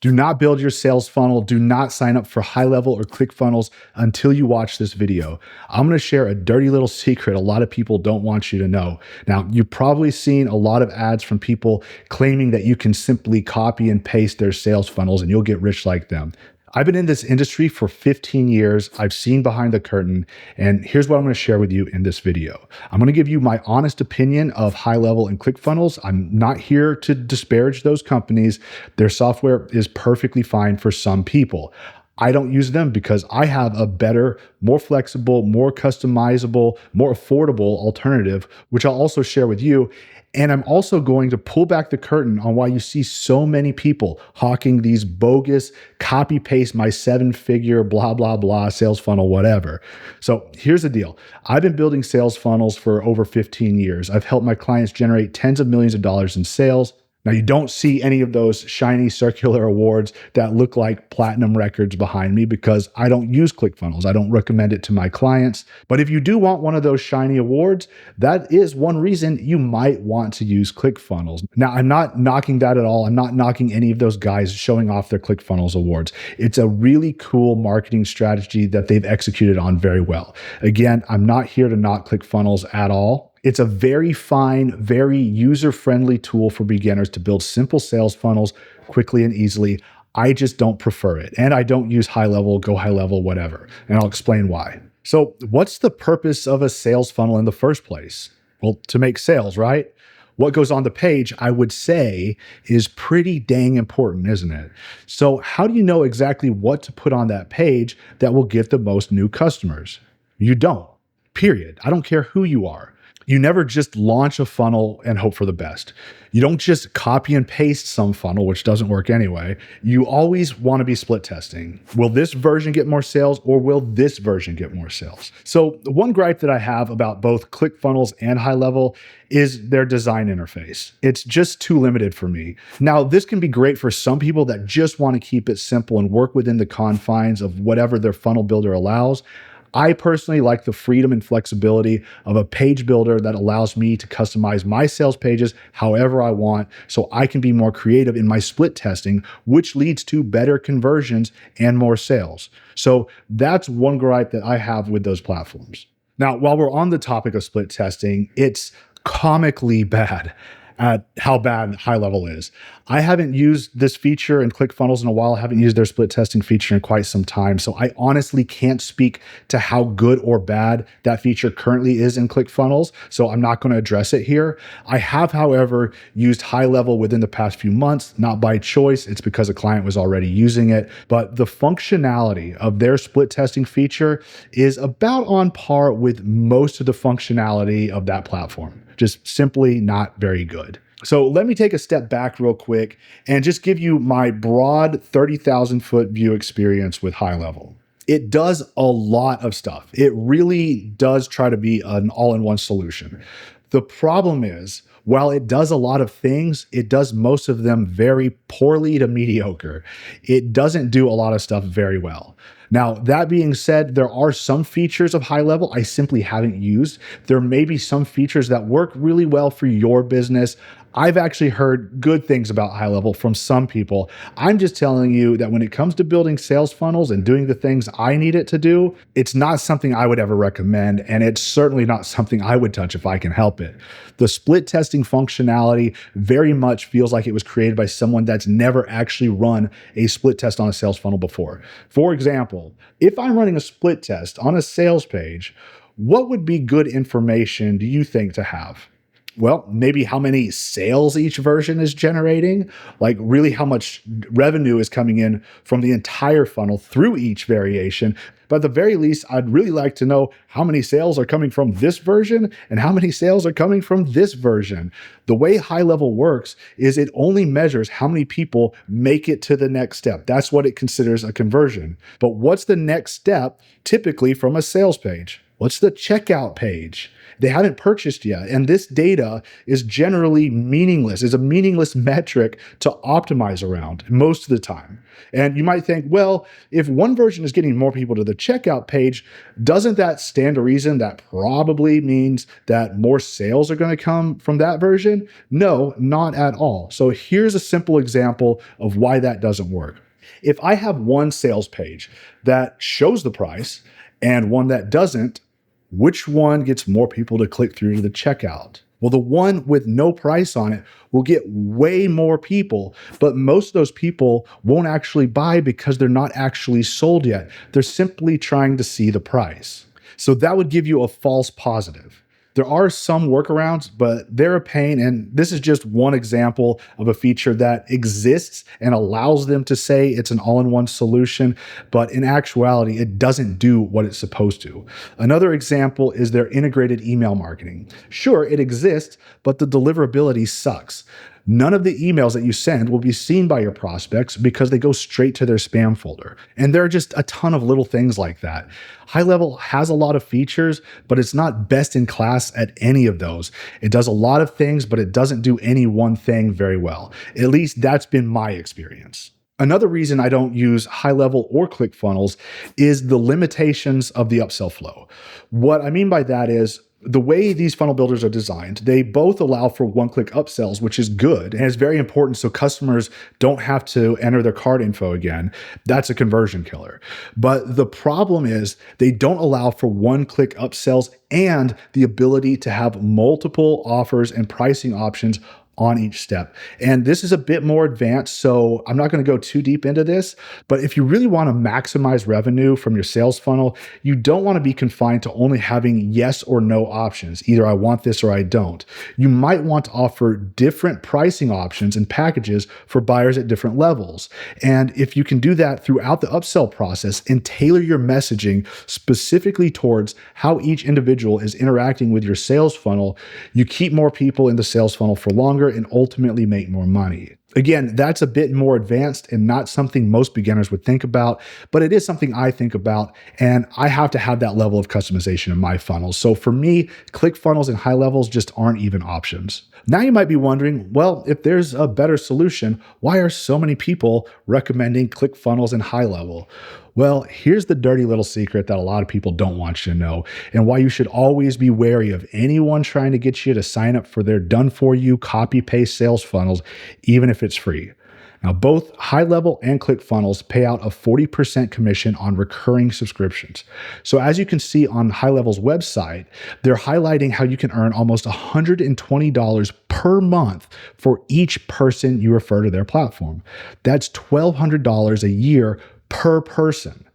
Do not build your sales funnel. Do not sign up for HighLevel or ClickFunnels until you watch this video. I'm going to share a dirty little secret a lot of people don't want you to know. Now, you've probably seen a lot of ads from people claiming that you can simply copy and paste their sales funnels and you'll get rich like them. I've been in this industry for 15 years. I've seen behind the curtain, and here's what I'm going to share with you in this video. I'm going to give you my honest opinion of HighLevel and ClickFunnels. I'm not here to disparage those companies. Their software is perfectly fine for some people. I don't use them because I have a better, more flexible, more customizable, more affordable alternative, which I'll also share with you. And I'm also going to pull back the curtain on why you see so many people hawking these bogus copy paste my 7-figure blah, blah, blah sales funnel, whatever. So here's the deal. I've been building sales funnels for over 15 years. I've helped my clients generate tens of millions of dollars in sales. Now, you don't see any of those shiny circular awards that look like platinum records behind me because I don't use ClickFunnels. I don't recommend it to my clients. But if you do want one of those shiny awards, that is one reason you might want to use ClickFunnels. Now, I'm not knocking that at all. I'm not knocking any of those guys showing off their ClickFunnels awards. It's a really cool marketing strategy that they've executed on very well. Again, I'm not here to knock ClickFunnels at all. It's a very fine, very user-friendly tool for beginners to build simple sales funnels quickly and easily. I just don't prefer it. And I don't use HighLevel, Go HighLevel, whatever. And I'll explain why. So what's the purpose of a sales funnel in the first place? Well, to make sales, right? What goes on the page, I would say, is pretty dang important, isn't it? So how do you know exactly what to put on that page that will get the most new customers? You don't, period. I don't care who you are. You never just launch a funnel and hope for the best. You don't just copy and paste some funnel, which doesn't work anyway. You always want to be split testing. Will this version get more sales or will this version get more sales? So one gripe that I have about both ClickFunnels and HighLevel is their design interface. It's just too limited for me. Now, this can be great for some people that just want to keep it simple and work within the confines of whatever their funnel builder allows. I personally like the freedom and flexibility of a page builder that allows me to customize my sales pages however I want so I can be more creative in my split testing, which leads to better conversions and more sales. So that's one gripe that I have with those platforms. Now, while we're on the topic of split testing, it's comically bad at how bad HighLevel is. I haven't used this feature in ClickFunnels in a while. I haven't used their split testing feature in quite some time. So I honestly can't speak to how good or bad that feature currently is in ClickFunnels. So I'm not going to address it here. I have, however, used HighLevel within the past few months, not by choice. It's because a client was already using it. But the functionality of their split testing feature is about on par with most of the functionality of that platform. Just simply not very good. So let me take a step back real quick and just give you my broad 30,000 foot view experience with HighLevel. It does a lot of stuff. It really does try to be an all-in-one solution. The problem is, while it does a lot of things, it does most of them very poorly to mediocre. It doesn't do a lot of stuff very well. Now, that being said, there are some features of HighLevel I simply haven't used. There may be some features that work really well for your business. I've actually heard good things about HighLevel from some people. I'm just telling you that when it comes to building sales funnels and doing the things I need it to do, it's not something I would ever recommend, and it's certainly not something I would touch if I can help it. The split testing functionality very much feels like it was created by someone that's never actually run a split test on a sales funnel before. For example, if I'm running a split test on a sales page, what would be good information do you think to have? Well, maybe how many sales each version is generating, like really how much revenue is coming in from the entire funnel through each variation. But at the very least, I'd really like to know how many sales are coming from this version and how many sales are coming from this version. The way HighLevel works is it only measures how many people make it to the next step. That's what it considers a conversion. But what's the next step typically from a sales page? What's the checkout page? They haven't purchased yet. And this data is generally meaningless. It's a meaningless metric to optimize around most of the time. And you might think, well, if one version is getting more people to the checkout page, doesn't that stand to reason that probably means that more sales are going to come from that version? No, not at all. So here's a simple example of why that doesn't work. If I have one sales page that shows the price and one that doesn't, which one gets more people to click through to the checkout? Well, the one with no price on it will get way more people, but most of those people won't actually buy because they're not actually sold yet. They're simply trying to see the price. So that would give you a false positive. There are some workarounds, but they're a pain. And this is just one example of a feature that exists and allows them to say it's an all-in-one solution, but in actuality, it doesn't do what it's supposed to. Another example is their integrated email marketing. Sure, it exists, but the deliverability sucks. None of the emails that you send will be seen by your prospects because they go straight to their spam folder. And there are just a ton of little things like that. HighLevel has a lot of features, but it's not best in class at any of those. It does a lot of things, but it doesn't do any one thing very well. At least that's been my experience. Another reason I don't use HighLevel or ClickFunnels is the limitations of the upsell flow. What I mean by that is, the way these funnel builders are designed, they both allow for one-click upsells, which is good, and it's very important so customers don't have to enter their card info again. That's a conversion killer. But the problem is they don't allow for one-click upsells and the ability to have multiple offers and pricing options on each step. And this is a bit more advanced, so I'm not going to go too deep into this, but if you really want to maximize revenue from your sales funnel, you don't want to be confined to only having yes or no options. Either I want this or I don't. You might want to offer different pricing options and packages for buyers at different levels. And if you can do that throughout the upsell process and tailor your messaging specifically towards how each individual is interacting with your sales funnel, you keep more people in the sales funnel for longer and ultimately make more money. Again, that's a bit more advanced and not something most beginners would think about, but it is something I think about, and I have to have that level of customization in my funnels. So for me, ClickFunnels and HighLevels just aren't even options. Now you might be wondering, well, if there's a better solution, why are so many people recommending ClickFunnels and HighLevel? Well, here's the dirty little secret that a lot of people don't want you to know, and why you should always be wary of anyone trying to get you to sign up for their done-for-you copy-paste sales funnels, even if it's free. Now, both HighLevel and ClickFunnels pay out a 40% commission on recurring subscriptions. So as you can see on HighLevel's website, they're highlighting how you can earn almost $120 per month for each person you refer to their platform. That's $1,200 a year per person.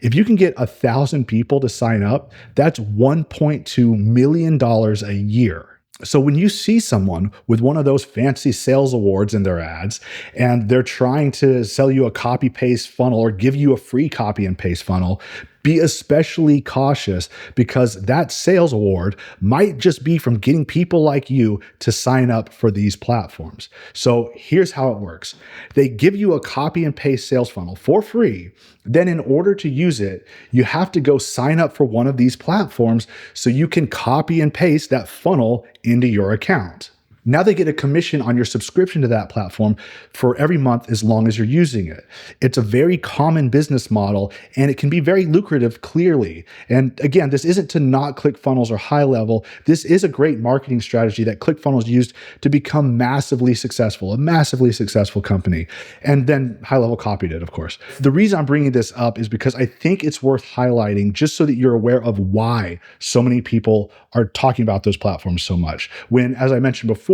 If you can get 1,000 people to sign up, that's $1.2 million a year. So when you see someone with one of those fancy sales awards in their ads, and they're trying to sell you a copy paste funnel or give you a free copy and paste funnel, be especially cautious, because that sales award might just be from getting people like you to sign up for these platforms. So here's how it works. They give you a copy and paste sales funnel for free. Then in order to use it, you have to go sign up for one of these platforms so you can copy and paste that funnel into your account. Now they get a commission on your subscription to that platform for every month as long as you're using it. It's a very common business model, and it can be very lucrative, clearly. And again, this isn't to knock ClickFunnels or HighLevel. This is a great marketing strategy that ClickFunnels used to become massively successful, a massively successful company. And then HighLevel copied it, of course. The reason I'm bringing this up is because I think it's worth highlighting just so that you're aware of why so many people are talking about those platforms so much. When, as I mentioned before,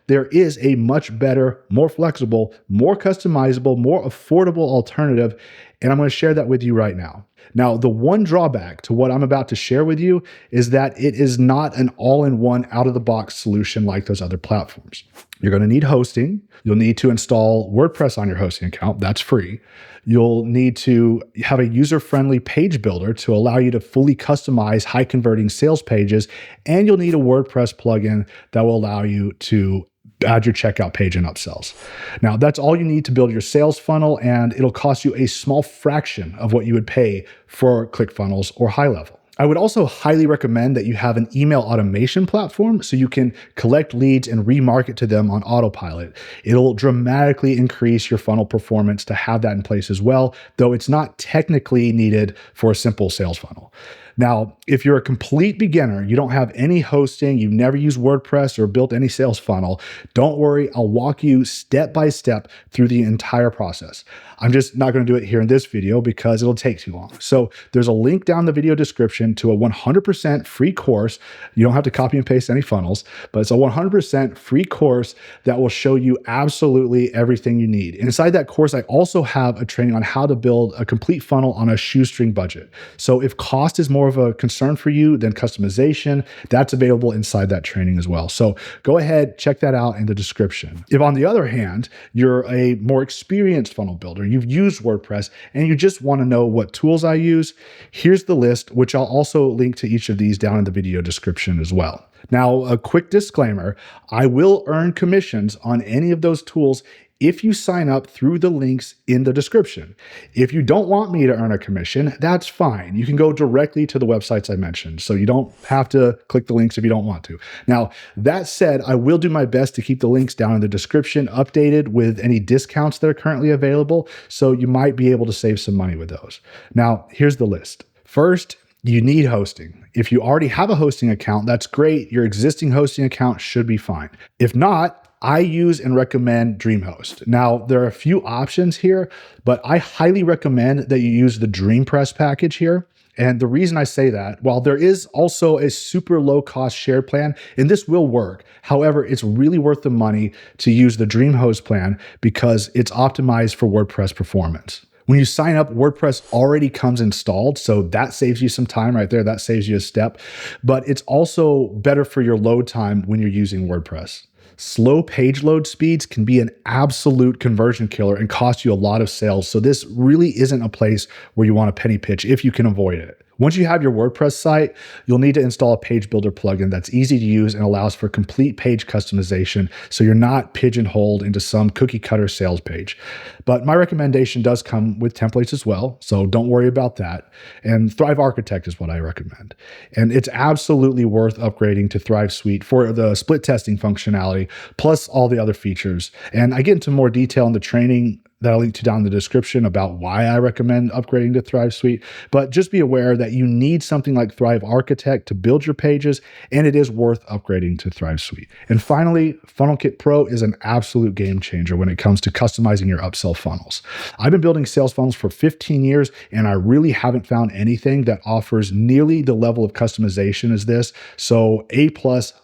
there is a much better, more flexible, more customizable, more affordable alternative, and I'm going to share that with you right now. Now, the one drawback to what I'm about to share with you is that it is not an all-in-one, out-of-the-box solution like those other platforms. You're going to need hosting. You'll need to install WordPress on your hosting account. That's free. You'll need to have a user-friendly page builder to allow you to fully customize high-converting sales pages, and you'll need a WordPress plugin that will allow you to add your checkout page and upsells. Now, that's all you need to build your sales funnel, and it'll cost you a small fraction of what you would pay for ClickFunnels or HighLevel. I would also highly recommend that you have an email automation platform so you can collect leads and remarket to them on autopilot. It'll dramatically increase your funnel performance to have that in place as well, though it's not technically needed for a simple sales funnel. Now, if you're a complete beginner, you don't have any hosting, you've never used WordPress or built any sales funnel, don't worry, I'll walk you step by step through the entire process. I'm just not going to do it here in this video because it'll take too long. So there's a link down in the video description to a 100% free course. You don't have to copy and paste any funnels, but it's a 100% free course that will show you absolutely everything you need. Inside that course, I also have a training on how to build a complete funnel on a shoestring budget. So if cost is more of a concern for you than customization, that's available inside that training as well. So go ahead, check that out in the description. If on the other hand, you're a more experienced funnel builder, you've used WordPress and you just want to know what tools I use, here's the list, which I'll also link to each of these down in the video description as well. Now, a quick disclaimer, I will earn commissions on any of those tools if you sign up through the links in the description. If you don't want me to earn a commission, that's fine. You can go directly to the websites I mentioned, so you don't have to click the links if you don't want to. Now, that said, I will do my best to keep the links down in the description updated with any discounts that are currently available, so you might be able to save some money with those. Now, here's the list. First, you need hosting. If you already have a hosting account, that's great. Your existing hosting account should be fine. If not, I use and recommend DreamHost. Now, there are a few options here, but I highly recommend that you use the DreamPress package here. And the reason I say that, while there is also a super low cost shared plan, and this will work, however, it's really worth the money to use the DreamHost plan because it's optimized for WordPress performance. When you sign up, WordPress already comes installed, so that saves you some time right there. That saves you a step, but it's also better for your load time when you're using WordPress. Slow page load speeds can be an absolute conversion killer and cost you a lot of sales. So this really isn't a place where you want to penny pitch if you can avoid it. Once you have your WordPress site, you'll need to install a page builder plugin that's easy to use and allows for complete page customization so you're not pigeonholed into some cookie cutter sales page. But my recommendation does come with templates as well, so don't worry about that. And Thrive Architect is what I recommend. And it's absolutely worth upgrading to Thrive Suite for the split testing functionality, plus all the other features. And I get into more detail in the training that I'll link to down in the description about why I recommend upgrading to Thrive Suite. But just be aware that you need something like Thrive Architect to build your pages, and it is worth upgrading to Thrive Suite. And finally, FunnelKit Pro is an absolute game changer when it comes to customizing your upsell funnels. I've been building sales funnels for 15 years, and I really haven't found anything that offers nearly the level of customization as this. So A+,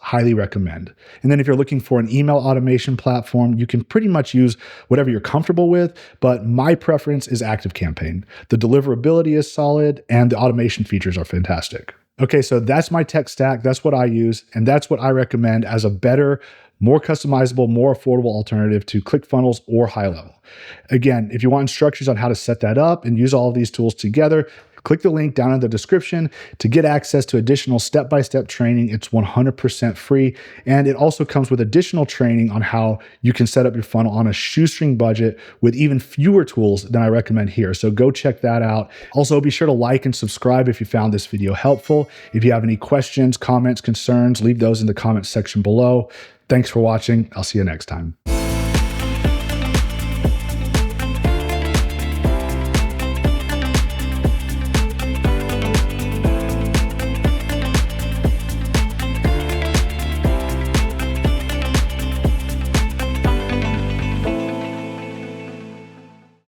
highly recommend. And then if you're looking for an email automation platform, you can pretty much use whatever you're comfortable with, but my preference is ActiveCampaign. The deliverability is solid and the automation features are fantastic. Okay, so that's my tech stack. That's what I use, and that's what I recommend as a better, more customizable, more affordable alternative to ClickFunnels or HighLevel. Again, if you want instructions on how to set that up and use all of these tools together, click the link down in the description to get access to additional step-by-step training. It's 100% free. And it also comes with additional training on how you can set up your funnel on a shoestring budget with even fewer tools than I recommend here. So go check that out. Also, be sure to like and subscribe if you found this video helpful. If you have any questions, comments, concerns, leave those in the comments section below. Thanks for watching. I'll see you next time.